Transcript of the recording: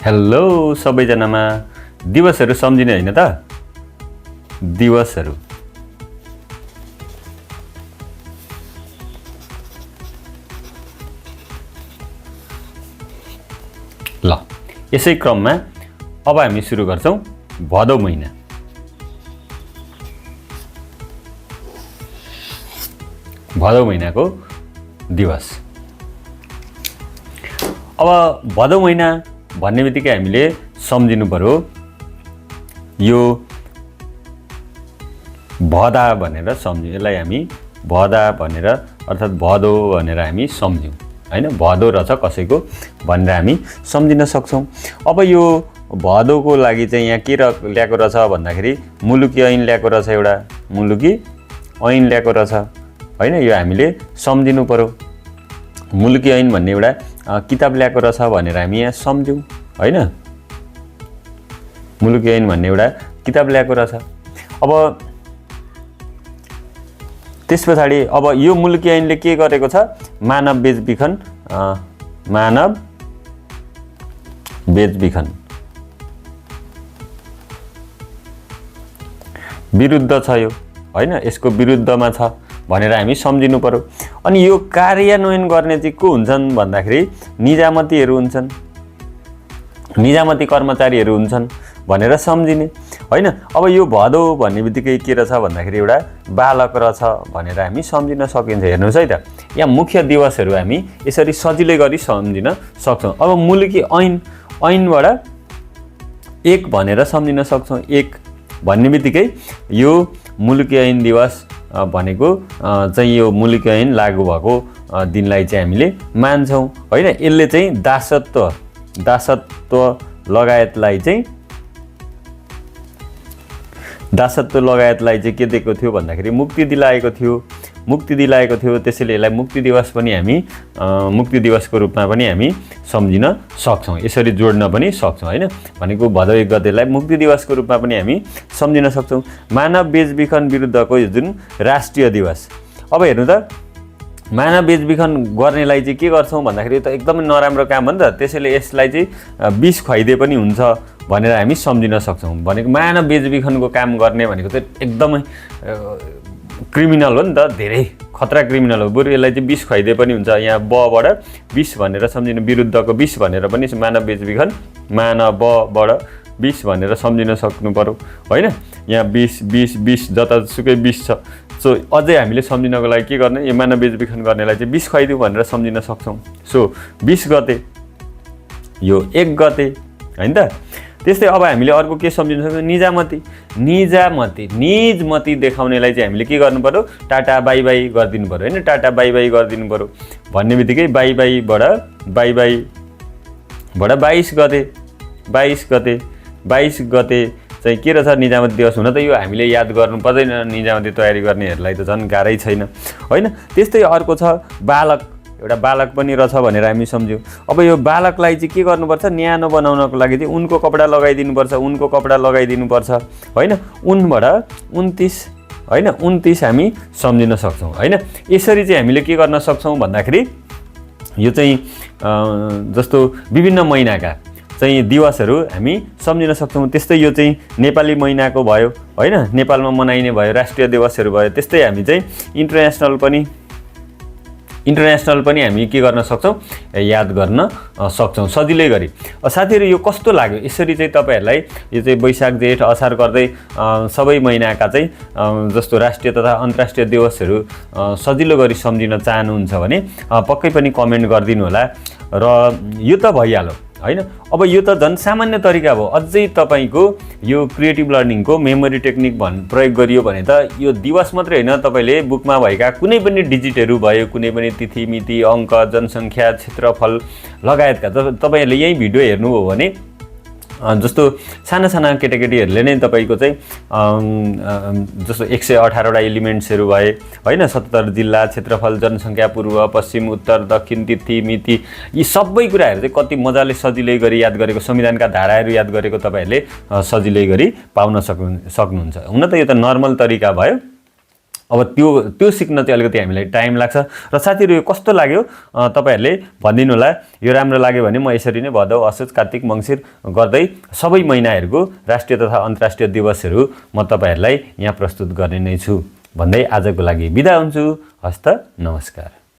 Hello सबैजनामा दिवसहरू सम्झिने हैन त दिवसहरू ल यसै क्रममा अब हामी सुरु गर्छौं भदौ महिना भदौ महिनाको दिवस अब भदौ महिना भन्ने बित्तिकै हामीले सम्झिनु पर्यो यो भदा भनेर सम्झ्यौं यसलाई हामी भदा भनेर अर्थात् भदौ भनेर हामी सम्झ्यौं हैन भदौ रहेछ कसैको भनेर हामी सम्झिन सक्छौं। अब यो भदौको लागि चाहिँ यहाँ के ल्याएको रहेछ भन्दाखेरि मुलुकी ऐन ल्याएको रहेछ एउटा मुलुकी ऐन ल्याएको रहेछ हैन यो हामीले सम्झिनु पर्यो मुलुकी ऐन भन्ने एउटा किताब ल्याएको रहेछ भनेर हामी यहाँ सम्झ्यौं हैन मुलुकी ऐन भन्ने एउटा किताब ल्याएको रहेछ। अब त्यसपछि अब यो मुलुकी ऐनले के गरेको छ मानव बेचबिखन विरुद्ध छ यो हैन यसको विरुद्धमा छ भनेर हामी सम्झिनु पर्यो। अनि यो कार्यान्वयन गर्ने चाहिँ को हुन्छन् भन्दाखेरि निजामतीहरू हुन्छन् निजामती कर्मचारीहरू हुन्छन् भनेर सम्झिने हैन। अब यो भदौ भन्ने बित्तिकै के रहेछ भन्दाखेरि एउटा बालक रहेछ भनेर हामी सम्झिन सकिन्छ। हेर्नुस् है त यहाँ मुख्य दिवसहरू हामी यसरी सजिलै गरी सम्झिन सक्छौं। अब मुलुकी ऐनबाट एक भनेर सम्झिन सक्छौं एक भन्ने बित्तिकै यो मुलुकी ऐन दिवस भनेको चाहिँ यो मुलुकी ऐन लागू भएको दिनलाई चाहिँ हामीले मान्छौं हैन। यसले चाहिँ दासत्व लगायतलाई चाहिँ के दिएको थियो भन्दाखेरि मुक्ति दिलाएको थियो त्यसैले यसलाई मुक्ति दिवस पनि हामी मुक्ति दिवसको रूपमा पनि हामी सम्झिन सक्छौं यसरी जोड्न पनि सक्छौं हैन। भनेको भदौ 1 गतेलाई मुक्ति दिवसको रूपमा पनि हामी सम्झिन सक्छौं। मानव बेचबिखन विरुद्धको यो जुन राष्ट्रिय दिवस अब हेर्नु त मानव बेचबिखन गर्नेलाई चाहिँ के गर्छौं भन्दाखेरि त एकदमै नराम्रो काम हो नि त त्यसैले यसलाई चाहिँ विष खुवाइदिए पनि हुन्छ भनेर हामी सम्झिन सक्छौं। भनेको मानव बेचबिखनको काम गर्ने भनेको त एकदमै क्रिमिनल हो नि त धेरै खतरा क्रिमिनल हो बरु यसलाई चाहिँ विष खुवाइदिए पनि हुन्छ। यहाँ बबाट विष भनेर सम्झिनु विरुद्धको विष भनेर पनि मानव बेचबिखन मानवबाट विष भनेर सम्झिन सक्नु पर्यो हैन। यहाँ विष जतासुकै विष छ सो अझै हामीले सम्झिनको लागि के गर्ने यो मानव बेचबिखन गर्नेलाई चाहिँ विष खुवाइदिउ भनेर सम्झिन सक्छौं। सो 20 गते यो 1 गते हैन त। त्यस्तै अब हामीले अर्को के सम्झिन सक्छौं निजमती देखाउनेलाई चाहिँ हामीले के गर्नु पर्यो टाटा बाइ बाइ गरिदिनु पर्यो हैन टाटा बाइ बाइ गरिदिनु पर्यो भन्ने बित्तिकै बाइ बाइबाट 22 गते चाहिँ के रहेछ निजामती दिवस हुन त यो हामीले याद गर्नु पर्दैन निजामती तयारी गर्नेहरूलाई त झन् गाह्रै छैन हैन। त्यस्तै अर्को छ बालक एउटा बालक पनि रहेछ भनेर हामी सम्झ्यौं। अब यो बालकलाई चाहिँ के गर्नुपर्छ न्यानो बनाउनको लागि चाहिँ उनको कपडा लगाइदिनु पर्छ हैन उनबाट 29 हैन 29 हामी सम्झिन सक्छौं हैन। यसरी चाहिँ हामीले के गर्न सक्छौं भन्दाखेरि यो चाहिँ जस्तो विभिन्न महिनाका चाहिँ दिवसहरू हामी सम्झिन सक्छौं। त्यस्तै यो चाहिँ नेपाली महिनाको भयो हैन नेपालमा मनाइने भयो राष्ट्रिय दिवसहरू भयो। त्यस्तै हामी चाहिँ इन्टरनेसनल पनि हामी के गर्न सक्छौं याद गर्न सक्छौं सजिलै गरी। साथीहरु यो कस्तो लाग्यो यसरी चाहिँ तपाईहरुलाई यो चाहिँ वैशाख जेठ असार गर्दै सबै महिनाका चाहिँ जस्तो राष्ट्रिय तथा अन्तर्राष्ट्रिय दिवसहरू सजिलो गरी सम्झिन चाहनुहुन्छ भने पक्कै पनि कमेन्ट गरिदिनु होला र यो त भइहाल्यो हैन। अब यो त झन् सामान्य तरिका भयो अझै तपाईको यो क्रिएटिभ लर्निङको मेमोरी टेक्निक प्रयोग गरियो भने त यो दिवस मात्रै हैन तपाईले बुकमा भएका कुनै पनि डिजिटहरू भयो कुनै पनि तिथि मिति अंक जनसंख्या क्षेत्रफल लगायतका तपाईहरुले यही भिडियो हेर्नुभयो भने जस्तो साना साना केटाकेटीहरुले नै तपाईको चाहिँ जस्तो 118 वटा एलिमेन्ट्सहरु भए हैन 77 जिल्ला क्षेत्रफल जनसंख्या पूर्व पश्चिम उत्तर दक्षिण तिथि मिति यी सबै कुराहरु चाहिँ कति मजाले सजिलै गरी याद गरेको संविधानका धाराहरु याद गरेको तपाईहरुले सजिलै गरी पाउन सक्नुहुन्छ। हुन त यो त नर्मल तरिका भयो अब त्यो सिक्न चाहिँ अलिकति हामीलाई टाइम लाग्छ। र साथीहरू यो कस्तो लाग्यो तपाईँहरूले भनिदिनु होला। यो राम्रो लाग्यो भने म यसरी नै भदौ, असोज, कार्तिक, मङ्सिर गर्दै सबै महिनाहरूको राष्ट्रिय तथा अन्तर्राष्ट्रिय दिवसहरू म तपाईँहरूलाई यहाँ प्रस्तुत गर्ने नै छु भन्दै आजको लागि बिदा हुन्छु। हस्त नमस्कार।